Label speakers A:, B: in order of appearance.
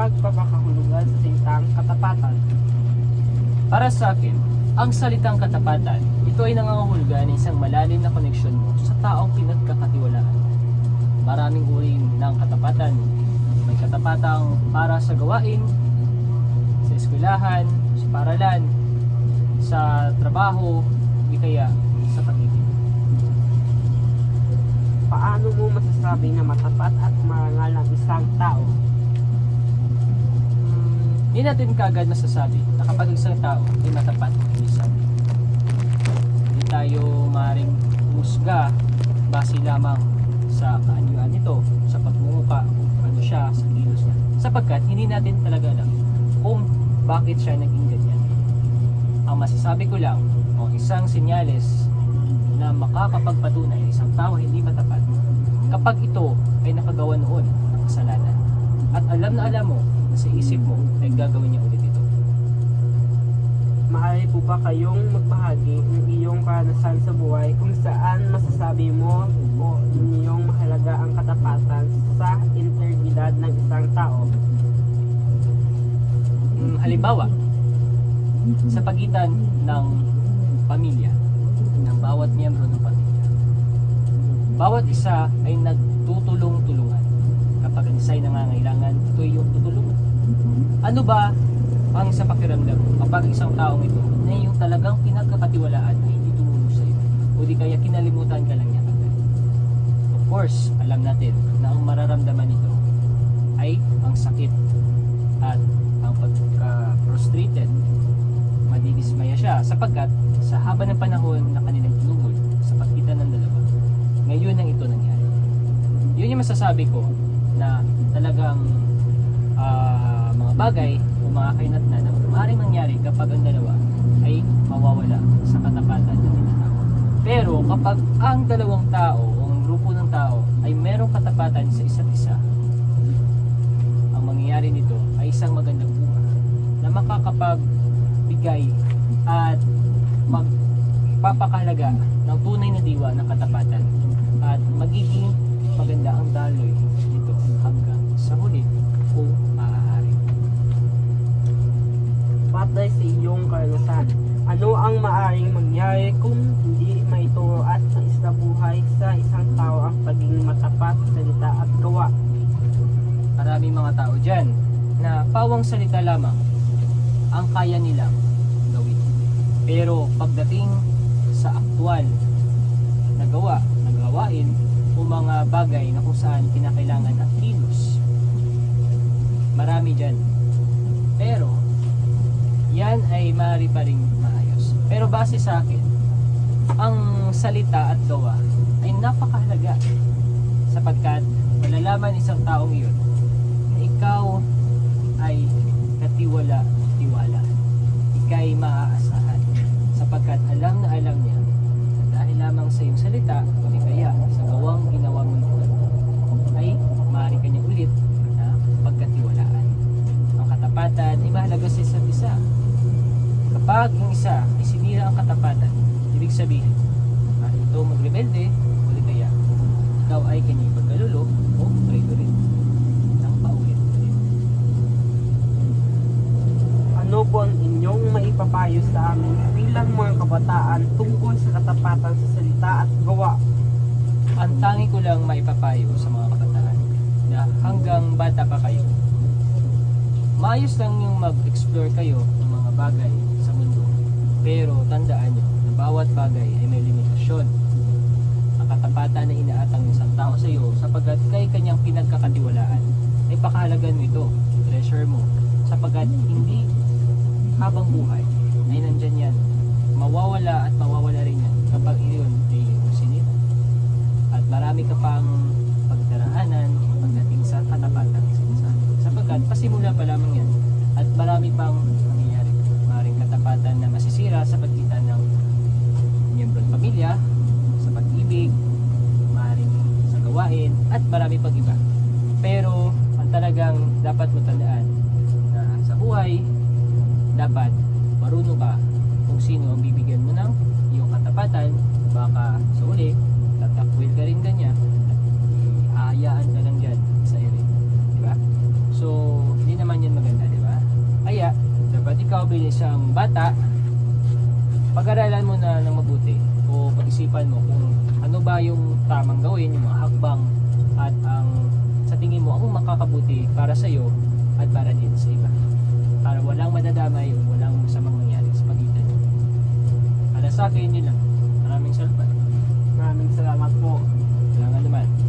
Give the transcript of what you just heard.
A: pagpapakahulugan sa salitang katapatan?
B: Para sa akin, ang salitang katapatan, ito ay nangangahulugan ng isang malalim na koneksyon mo sa taong pinagkakatiwalaan. Maraming uri ng katapatan. May katapatang para sa gawain, sa eskwelahan, sa paaralan, sa trabaho, di kaya sa pag-ibig.
A: Paano mo masasabi na matapat at marangal ang isang tao?
B: Hindi natin kaagad masasabi na kapag isang tao ay matapat o isang. Hindi tayo maaaring musga base lamang sa kaanyuan nito, sa pagmumuka, kung ano siya, sa kilos niya. Sapagkat hindi natin talaga alam kung bakit siya naging ganyan. Ang masasabi ko lang, o isang senyales na makakapagpatunay na isang tao hindi matapat kapag ito ay nakagawa noon ng kasalanan. At alam na alam mo na sa isip mo ay gagawin niya ulit ito.
A: Maaari po ba kayong magbahagi ng iyong karanasan sa buhay kung saan masasabi mo o inyong mahalaga ang katapatan sa integridad ng isang tao?
B: Halimbawa, sa pagitan ng pamilya, ng bawat miyembro ng pamilya, bawat isa ay nagtutulong-tulungan. Kapag ang isa ay nangangailangan, ito ay yung tutulungan. Ano ba ang sa pakiramdam kapag isang taong ito na yung talagang pinagkakatiwalaan ay hindi tumulong sa iyo o di kaya kinalimutan ka lang niya agad? Of course, alam natin na ang mararamdaman nito ay ang sakit at ang pagka-frustrated. Madidismaya siya sapagkat sa haba ng panahon na kanilang tinugod sa pagitan ng dalawa, ngayon ang ito nangyari. Yun yung masasabi ko na talagang mga bagay o mga kainatnan na maaaring mangyari kapag ang dalawa ay mawawala sa katapatan ng tinatawag. Pero kapag ang dalawang tao o ang grupo ng tao ay merong katapatan sa isa't isa, ang mangyayari nito ay isang magandang bunga na makakapagbigay at magpapakahalaga ng tunay na diwa ng katapatan at magiging maganda ang daloy nito hanggang sa huli kung maaari.
A: Batay sa iyong karanasan, ano ang maaaring mangyari kung hindi maituro at maisabuhay sa isang tao ang pagiging matapat sa salita at gawa?
B: Maraming mga tao dyan na pawang salita lamang ang kaya nilang gawin. Pero pagdating sa aktwal na gawa, na gawain o mga bagay na kung saan kinakailangan ang kilos, marami dyan. Pero yan ay maaari pa rin maayos. Pero base sa akin, ang salita at gawa ay napakahalaga sapagkat malalaman isang taong iyon na ikaw ay katiwala. Ikaw ay maaasahan sapagkat alam na alam niya na dahil lamang sa iyong salita o di kaya sa gawang ginawa mo noon ay maaari ka niya ulit na pagkatiwalaan. Ang katapatan ay mahalaga sa isa't isa. Kapag yung isa ay sinira ang katapatan, ibig sabihin maaari ito magrebelde o di kaya ikaw ay kanyang pagkalulo o traitorate ng paulit-ulit.
A: Ano po ang inyong maipapayo sa amin bilang mga kabataan tungkol sa katapatan sa salita at gawa?
B: Ang tangi ko lang maipapayo sa mga kabataan na hanggang bata pa kayo, maayos lang yung mag-explore kayo ng mga bagay sa mundo. Pero tandaan nyo na bawat bagay ay may limitasyon. Ang katapatan na inaatang ng isang tao sa iyo sapagkat kay kanyang pinagkakatiwalaan ay pakahalagan mo ito, treasure mo, sapagkat hindi habang buhay ay nandyan yan. Mawawala at mawawala rin yan kapag iyon ay sinira. At marami ka pang pagdaraanan pagdating sa katapatan sapagkat pasimula pa lamang yan at marami pang nangyayari. Maraming katapatan na masisira sa pagitan ng miyembro ng pamilya, sa pag-ibig, maraming sa gawain at marami pang iba. Pero ang talagang dapat mo tandaan na sa buhay dapat marunong ka kung sino ang bibigyan mo ng iyong katapatan. Baka sa uli tatakwil ka rin kanya at aayaan ka lang dyan sa ere, diba? So hindi naman ikaw bilang isang bata, pag-aralan mo na ng mabuti o pag-isipan mo kung ano ba yung tamang gawin, yung mga hakbang at ang sa tingin mo ang makakabuti para sa iyo at para din sa iba. Para walang madadamay o walang masamang mangyari sa pagitan niyo. Para sa akin, yun lang. Maraming salamat.
A: Maraming salamat po.
B: Kailangan naman.